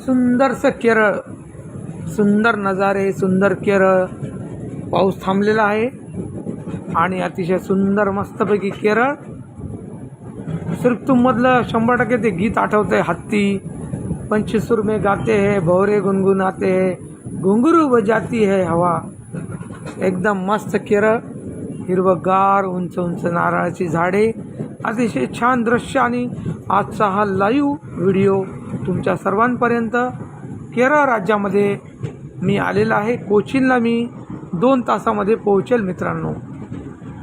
सुंदरसं केरळ, सुंदर नजारे, सुंदर केरळ. पाऊस थांबलेला आहे आणि अतिशय सुंदर मस्तपैकी केरळ. सिर्फ तुममधलं 100% ते गीत आठवतंय, हत्ती 25 सुर में गाते हैं, भौरे गुनगुनाते हैं, घुंगरू बजाती है हवा. एकदम मस्त केरळ, हिरवगार, उंच उंच नारळाची झाडे, अतिशय छान दृश्य. आणि आजचा हा लाईव्ह व्हिडिओ तुमच्या सर्वांपर्यंत केरळ राज्यामध्ये मी आलेला आहे. कोचीनला मी 2 तासामध्ये पोहोचेल मित्रांनो.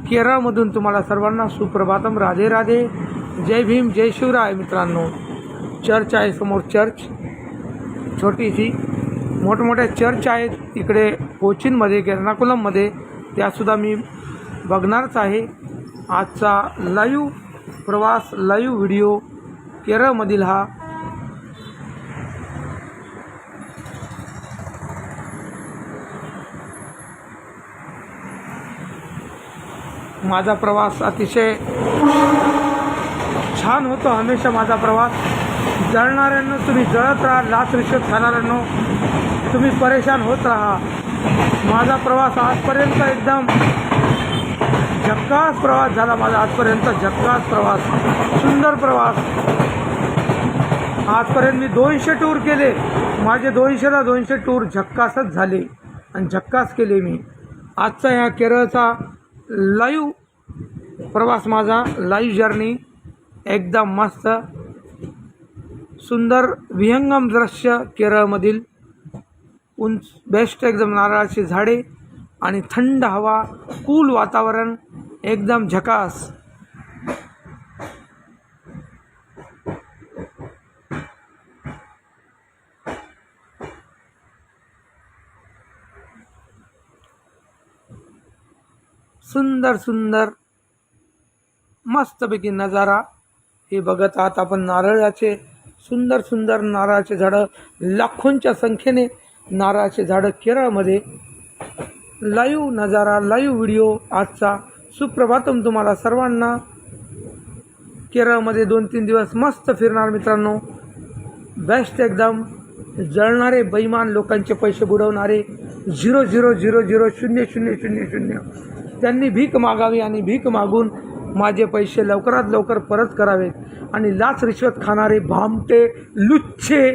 केरळमधून तुम्हाला सर्वांना सुप्रभातम, राधे राधे, जय भीम, जय शिवराय. मित्रांनो, चर्च आहे समोर, चर्च छोटीशी. मोठमोठ्या चर्च आहेत इकडे कोचीनमध्ये, एर्नाकुलममध्ये, त्यासुद्धा मी बघणारच आहे. आजचा लाईव्ह प्रवास, लाईव्ह व्हिडिओ केरळमधील हा. माझा प्रवास अतिशय छान होतो हमेशा माझा प्रवास. जळणाऱ्यांनो तुम्ही जळत राहा, लाच रिश्वत खाणाऱ्यांनो तुम्ही परेशान होत राहा. माझा प्रवास आजपर्यंत एकदम झक्कास प्रवास झाला माझा आजपर्यंत, झक्कास प्रवास, सुंदर प्रवास. आजपर्यंत मी 200 टूर केले. माझे 200ला 200 टूर झक्कासच झाले आणि झक्कास केले मी. आजचा ह्या केरळचा लाईव्ह प्रवास, माझा लाईव्ह जर्नी, एकदम मस्त सुंदर विहंगम दृश्य केरळमधील. उंच बेस्ट एकदम नारळाची झाडे आणि थंड हवा, कूल वातावरण, एकदम झकास. सुंदर सुंदर मस्तपैकी नजारा हे बघत आहात आपण. नारळाचे सुंदर सुंदर नारळाचे झाडं, लाखोंच्या संख्येने नारळाचे झाडं केरळमध्ये. लाईव्ह नजारा, लाईव्ह व्हिडिओ आजचा. सुप्रभातम तुम्हाला सर्वांना. केरळमध्ये 2-3 दिवस मस्त फिरणार मित्रांनो. बेस्ट एकदम. जळणारे बेईमान लोकांचे पैसे बुडवणारे, 000000000, त्यांनी भीक मागावी आणि भीक मागून माझे पैसे लवकरात लवकर परत करावेत. आणि लाच रिश्वत खाणारे भामटे लुच्चे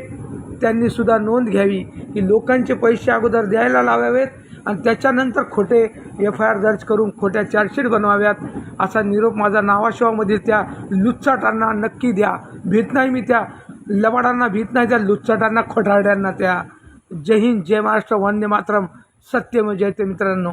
त्यांनीसुद्धा नोंद घ्यावी की लोकांचे पैसे अगोदर द्यायला लावावेत आणि त्याच्यानंतर खोटे FIR दर्ज करून खोट्या चार्जशीट बनवाव्यात. असा निरोप माझा नावाशिवामधील त्या लुच्चाटांना नक्की द्या. भीत नाही मी त्या लबाडांना, भीत नाही त्या लुच्चाटांना, खोटारड्यांना त्या. जय हिंद, जय महाराष्ट्र, वंदे मातरम, सत्यमेव जयते मित्रांनो.